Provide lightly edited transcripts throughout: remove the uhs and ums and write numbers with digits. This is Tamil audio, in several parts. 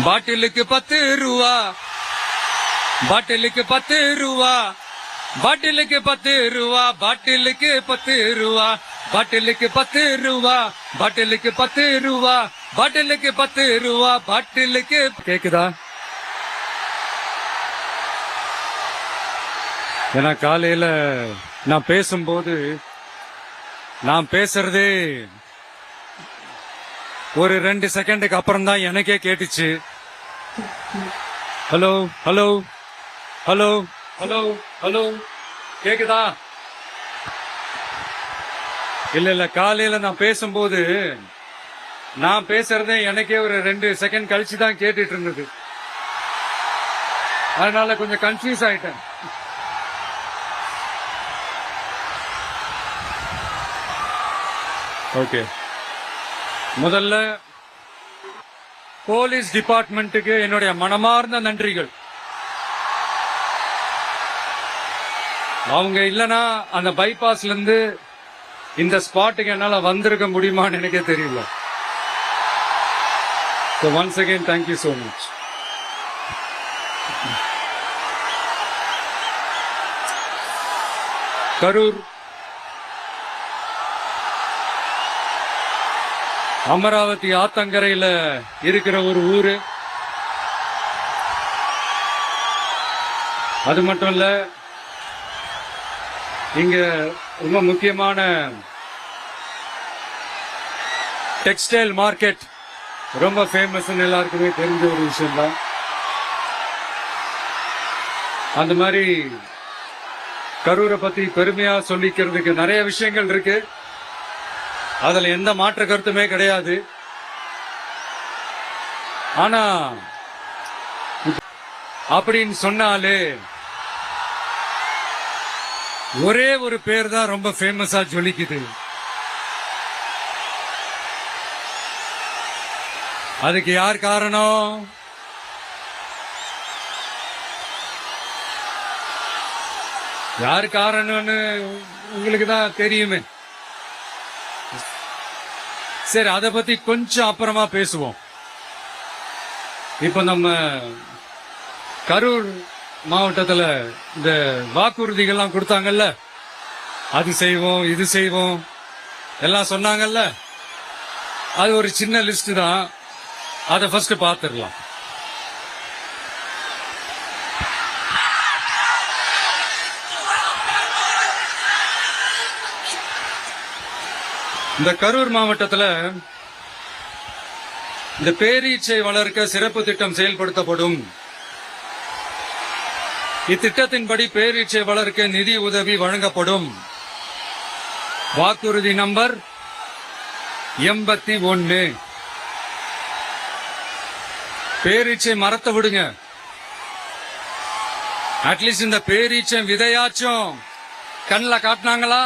பாட்டிலுக்கு 10 ரூபா, பாட்டிலுக்கு 10 ரூபா, பாட்டிலுக்கு 10 ரூபா, பாட்டிலுக்கு 10 ரூபா, பாட்டிலுக்கு 10 ரூபா, பாட்டிலுக்கு 10 ரூபா, பாட்டிலுக்கு 10 ரூபா, பாட்டிலுக்கு. கேக்குதா? ஏன்னா காலையில நான் பேசும்போது நான் பேசுறதே ஒரு 2 செகண்டுக்கு அப்புறம் தான் எனக்கே கேட்டுச்சு. Hello hello hello hello hello கேக்குதா? இல்ல காலையில நான் பேசும்போது நான் பேசுறதே எனக்கே ஒரு 2 செகண்ட் கழிச்சு தான் கேட்டுட்டு இருந்தது. அதனால கொஞ்சம் கன்ஃபியூஸ் ஆயிட்டேன். ஓகே, முதல்ல போலீஸ் டிபார்ட்மெண்ட்டுக்கு என்னுடைய மனமார்ந்த நன்றிகள். அவங்க இல்லனா அந்த பைபாஸ்ல இருந்து இந்த ஸ்பாட்டுக்கு என்னால வந்திருக்க முடியுமான்னு எனக்கே தெரியல. So once again, thank you so much. Karur Amaravathi ஆத்தங்கரையில இருக்கிற ஒரு ஊரு. அது மட்டும் இல்ல, இங்க ரொம்ப முக்கியமான டெக்ஸ்டைல் மார்க்கெட் ரொம்ப ஃபேமஸ், எல்லாருக்குமே தெரிஞ்ச ஒரு விஷயம் தான். அந்த மாதிரி கரூரை பத்தி பெருமையா சொல்லிக்கிறதுக்கு நிறைய விஷயங்கள் இருக்கு. அதுல எந்த மாற்று கருத்துமே கிடையாது. ஆனா அப்படின்னு சொன்னாலே ஒரே ஒரு பேர் தான் ரொம்ப ஃபேமஸா ஜொலிக்குது. அதுக்கு யார் காரணம்? யார் காரணம்னு உங்களுக்கு தான் தெரியுமே. சரி, அதை பத்தி கொஞ்சம் அப்புறமா பேசுவோம். இப்ப நம்ம கரூர் மாவட்டத்துல இந்த வாக்குறுதிகள்லாம் கொடுத்தாங்கல்ல, அது செய்வோம் இது செய்வோம் எல்லாம் சொன்னாங்கல்ல, அது ஒரு சின்ன லிஸ்ட் தான். அதை ஃபர்ஸ்ட் பார்த்துடலாம். இந்த கரூர் மாவட்டத்தில் இந்த பேரீச்சை வளர்க்க சிறப்பு திட்டம் செயல்படுத்தப்படும். இத்திட்டத்தின்படி பேரீச்சை வளர்க்க நிதி உதவி வழங்கப்படும். வாக்குறுதி நம்பர் 81. பேரீச்சை மரத்தை விடுங்க, அட்லீஸ்ட் இந்த பேரீச்சை விதையாச்சும் கண்ணில் காட்டினாங்களா?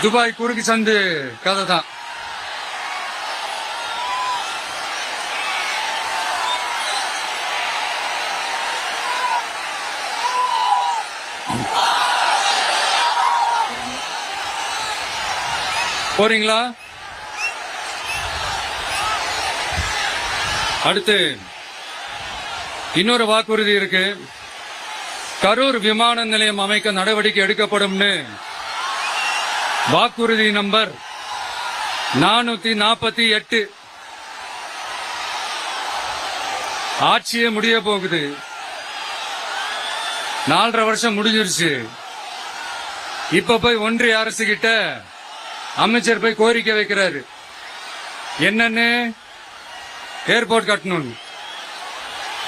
துபாய் குறுக்கு சந்து கதை தான். போறீங்களா? அடுத்து இன்னொரு வாக்குறுதி இருக்கு. கரூர் விமான நிலையம் அமைக்க நடவடிக்கை எடுக்கப்படும்னு வாக்குறுதி நம்பர் 448. ஆட்சியே முடிய போகுது. 4.5 வருஷம் முடிஞ்சிருச்சு. இப்ப போய் ஒன்றிய அரசு கிட்ட அமைச்சர் போய் கோரிக்கை வைக்கிறாரு. என்னன்னு? ஏர்போர்ட் கட்டணும்.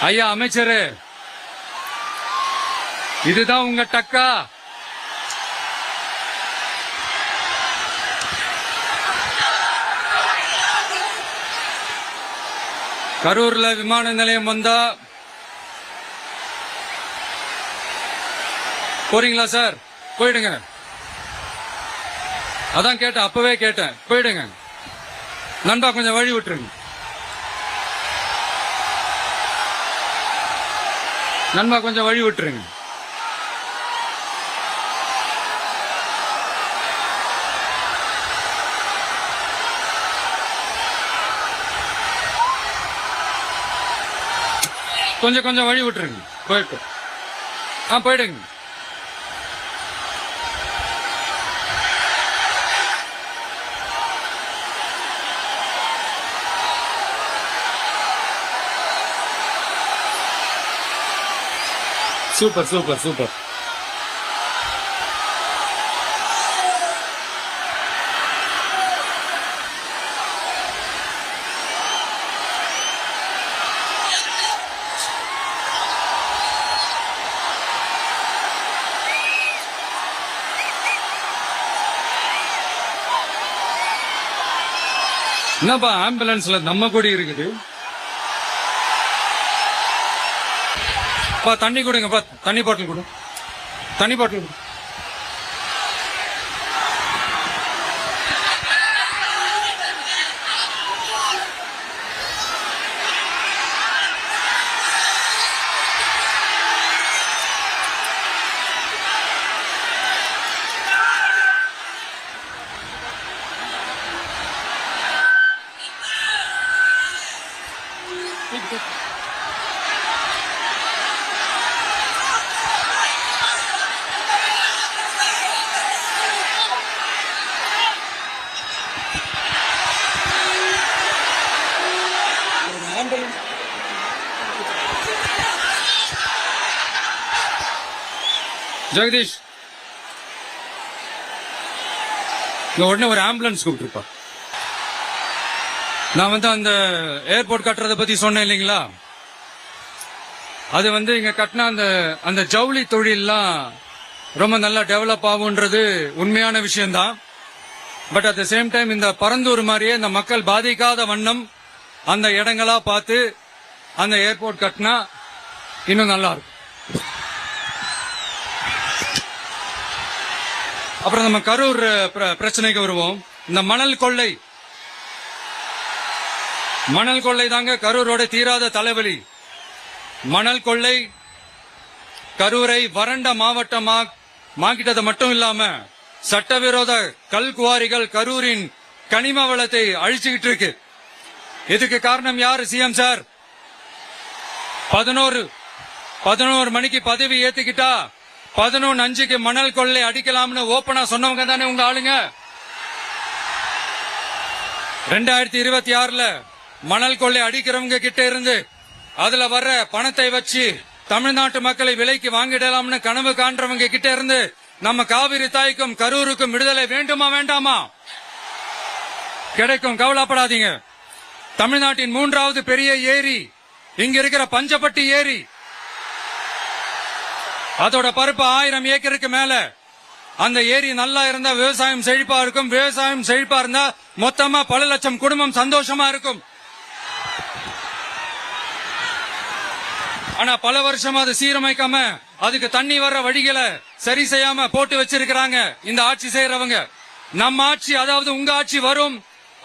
ஐயா அமைச்சரே, இதுதான் உங்க டக்கா? கரூர்ல விமான நிலையம் வந்தா போறீங்களா சார்? போயிடுங்க. அதான் கேட்டேன், அப்பவே கேட்டேன், போயிடுங்க. நண்பா கொஞ்சம் வழி விட்டுருங்க. நண்பா கொஞ்சம் வழி விட்டுருங்க. கொஞ்சம் கொஞ்சம் வழி விட்டுருங்க. போயிட்டு போயிடுங்க. Super super super. என்னப்பா ஆம்புலன்ஸ்ல நம்ம கொடி இருக்குது? தண்ணி கொடுங்கப்பா, தண்ணி பாட்டில் கொடு, தண்ணி பாட்டில் கொடு. ஜெகதீஷ், உடனே ஒரு ஆம்புலன்ஸ் கூப்பிட்டுருப்பா. நான் அந்த ஏர்போர்ட் கட்டுறதை பத்தி சொன்னேன் இல்லைங்களா? அது இங்க கட்டினா அந்த ஜவுளி தொழில்லாம் ரொம்ப நல்லா டெவலப் ஆகும்ன்றது உண்மையான விஷயம்தான். But at the same time இந்த பரந்தூர் மாதிரியே இந்த மக்கள் பாதிக்காத வண்ணம் அந்த இடங்களா பார்த்து அந்த ஏர்போர்ட் கட்டினா இன்னும் நல்லா இருக்கும். அப்புறம் நம்ம கரூர் பிரச்சனைக்கு வருவோம். இந்த மணல் கொள்ளை தாங்க கரூரோட தீராத தலைவலி. மணல் கொள்ளை கரூரை வறண்ட மாவட்டமாக்கிட்டது மட்டும் இல்லாம சட்டவிரோத கல் குவாரிகள் கரூரின் கனிம வளத்தை அழிச்சுக்கிட்டு இருக்கு. இதுக்கு காரணம் யாரு? சிஎம் சார் 11 மணிக்கு பதவி ஏத்துக்கிட்டா 11:05 மணல் கொள்ளை அடிக்கலாம்னு ஓப்பனா சொன்னவங்க தானே உங்க ஆளுங்க. 2026 மணல் கொள்ளை அடிக்கிறவங்க கிட்ட இருந்து அதுல வர்ற பணத்தை வச்சு தமிழ்நாட்டு மக்களை விலைக்கு வாங்கிடலாம்னு கனவு காண்றவங்க கிட்ட இருந்து நம்ம காவிரி தாய்க்கும் கரூருக்கும் விடுதலை வேண்டுமா வேண்டாமா? கிடைக்கும், கவலைப்படாதீங்க. தமிழ்நாட்டின் 3வது பெரிய ஏரி இங்க இருக்கிற பஞ்சப்பட்டி ஏரி. அதோட பரப்பு 1000 ஏக்கருக்கு மேல. அந்த ஏரி நல்லா இருந்தா விவசாயம் செழிப்பா இருக்கும். விவசாயம் செழிப்பா இருந்தா மொத்தமா பல லட்சம் குடும்பம் சந்தோஷமா இருக்கும். ஆனா பல வருஷமா அது சீரமைக்காம அதுக்கு தண்ணி வர்ற வழிகளை சரி செய்யாம போட்டு வச்சிருக்கிறாங்க இந்த ஆட்சி செய்யறவங்க. நம்ம ஆட்சி, அதாவது உங்க ஆட்சி வரும்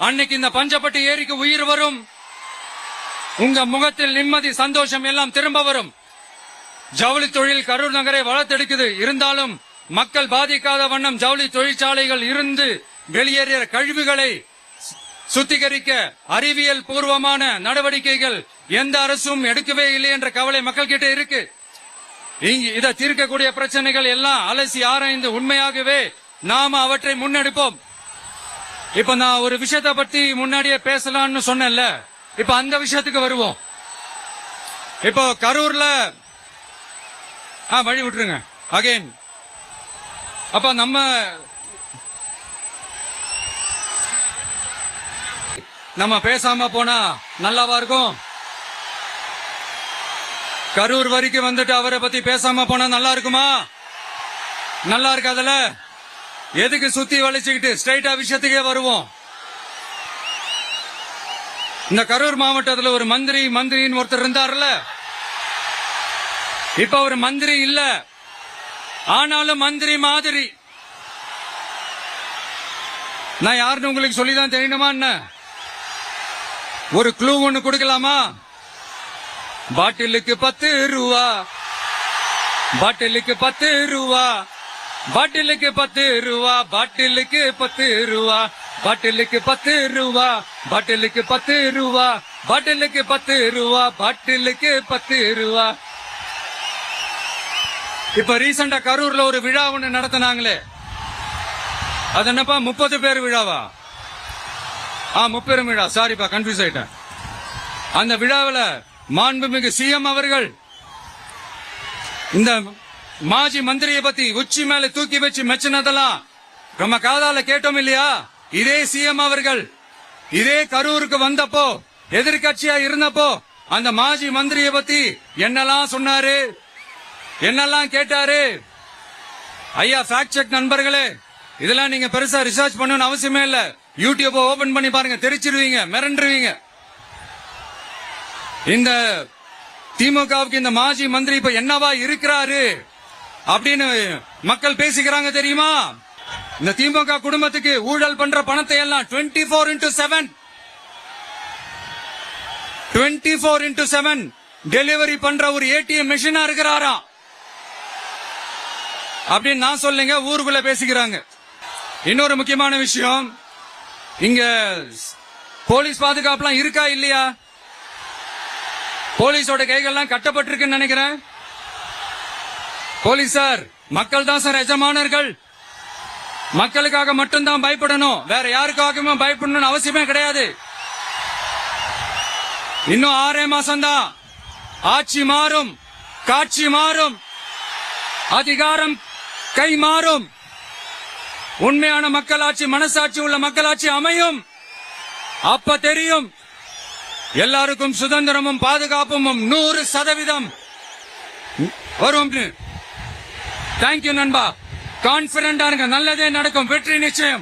அன்னைக்கு இந்த பஞ்சப்பட்டி ஏரிக்கு உயிர் வரும். உங்க முகத்தில் நிம்மதி சந்தோஷம் எல்லாம் திரும்ப வரும். ஜவுளி தொழில் கரூர் நகரை வளர்த்தெடுக்குது. இருந்தாலும் மக்கள் பாதிக்காத வண்ணம் ஜவுளி தொழிற்சாலைகள் இருந்து வெளியேறிய கழிவுகளை சுத்திகரிக்க அறிவியல் பூர்வமான நடவடிக்கைகள் எந்த அரசும் எடுக்கவே இல்லை என்ற கவலை மக்கள் கிட்ட இருக்கு. இதை தீர்க்கக்கூடிய பிரச்சனைகள் எல்லாம் அலசி ஆராய்ந்து உண்மையாகவே நாம அவற்றை முன்னெடுப்போம். இப்ப நான் ஒரு விஷயத்தை பத்தி முன்னாடியே பேசலாம்னு சொன்னேன்ல, இப்ப அந்த விஷயத்துக்கு வருவோம். இப்போ கரூர்ல வழி விட்டுருங்க அகைன். அப்ப நம்ம பேசாம போனா நல்லாவா இருக்கும்? கரூர் வரைக்கும் வந்துட்டு அவரை பத்தி பேசாம போனா நல்லா இருக்குமா? நல்லா இருக்காதுல. எதுக்கு சுத்தி வலிச்சுக்கிட்டு ஸ்ட்ரைட்டா விஷயத்துக்கே வருவோம். இந்த கரூர் மாவட்டத்தில் ஒரு மந்திரின்னு ஒருத்தர் இருந்தார்ல, இப்ப ஒரு மந்திரி இல்ல, ஆனாலும் மந்திரி மாதிரி. நான் யாருன்னு உங்களுக்கு சொல்லிதான் தெரியணுமா என்ன? ஒரு க்ளூ ஒண்ணு கொடுக்கலாமா? பாட்டிலுக்கு 10 ரூபா, பாட்டிலுக்கு 10 ரூபா, பாட்டிலுக்கு 10 ரூபா, பாட்டிலுக்கு 10 ரூபா, பாட்டிலுக்கு 10 ரூபா, பாட்டிலுக்கு 10 ரூபா, பாட்டிலுக்கு 10 ரூபா, பாட்டிலுக்கு 10 ரூபா. இப்ப ரீசெண்டா கரூர்ல ஒரு விழா ஒண்ணு நடத்தினாங்களே, அது என்னப்பா 30 பேர் விழாவா? 30 விழா, சாரிப்பா கன்ஃபியூஸ் ஆயிட்டேன். அந்த விழாவில் மாண்புமிகு சிஎம் அவர்கள் இந்த மாஜி மந்திரியை பத்தி உச்சி மேல தூக்கி வச்சு மெச்சினதெல்லாம் நம்ம காதால கேட்டோம் இல்லையா? இதே சிஎம் அவர்கள் இதே கரூருக்கு வந்தப்போ, எதிர்கட்சியா இருந்தப்போ, அந்த மாஜி மந்திரியை பத்தி என்னெல்லாம் சொன்னாரு, என்னெல்லாம் கேட்டாரு. ஐயா ஃபேக்ட் செக் நண்பர்களே, இதெல்லாம் நீங்க பெருசா ரிசர்ச் பண்ணணும்னு அவசியமே இல்ல. யூடியூப் ஓபன் பண்ணி பாருங்க, தெரிச்சிருவீங்க, மிரண்டுருவீங்க. இந்த திமுகவுக்கு இந்த மாஜி மந்திரி இப்ப என்னவா இருக்கிறாரு அப்படின்னு மக்கள் பேசிக்கிறாங்க தெரியுமா? இந்த திமுக குடும்பத்துக்கு ஊழல் பண்ற பணத்தை எல்லாம் 24x7 டெலிவரி பண்ற ஒரு ஏடிஎம் மெஷினா இருக்கிறாரா அப்படின்னு நான் சொல்லுங்க, ஊருக்குள்ள பேசிக்கிறாங்க. இன்னொரு முக்கியமான விஷயம், இங்க போலீஸ் பாதுகாப்புலாம் இருக்கா இல்லையா? போலீஸோட கைகள்லாம் கட்டப்பட்டிருக்குன்னு நினைக்கிறேன். போலீசார் மக்கள் தான் சார் எஜமானர்கள். மக்களுக்காக மட்டும்தான் பயப்படணும், வேற யாருக்காகவும் பயப்படணும்னு அவசியமே கிடையாது. இன்னும் 6 மாசம் தான். ஆட்சி மாறும், காட்சி மாறும், அதிகாரம் கை மாறும். உண்மையான மக்களாட்சி, மனசாட்சி உள்ள மக்களாட்சி அமையும். அப்ப தெரியும் எல்லாருக்கும் சுதந்திரமும் பாதுகாப்பும் 100% வரும். தேங்க்யூ நண்பா. கான்பிடண்டா இருங்க, நல்லதே நடக்கும், வெற்றி நிச்சயம்.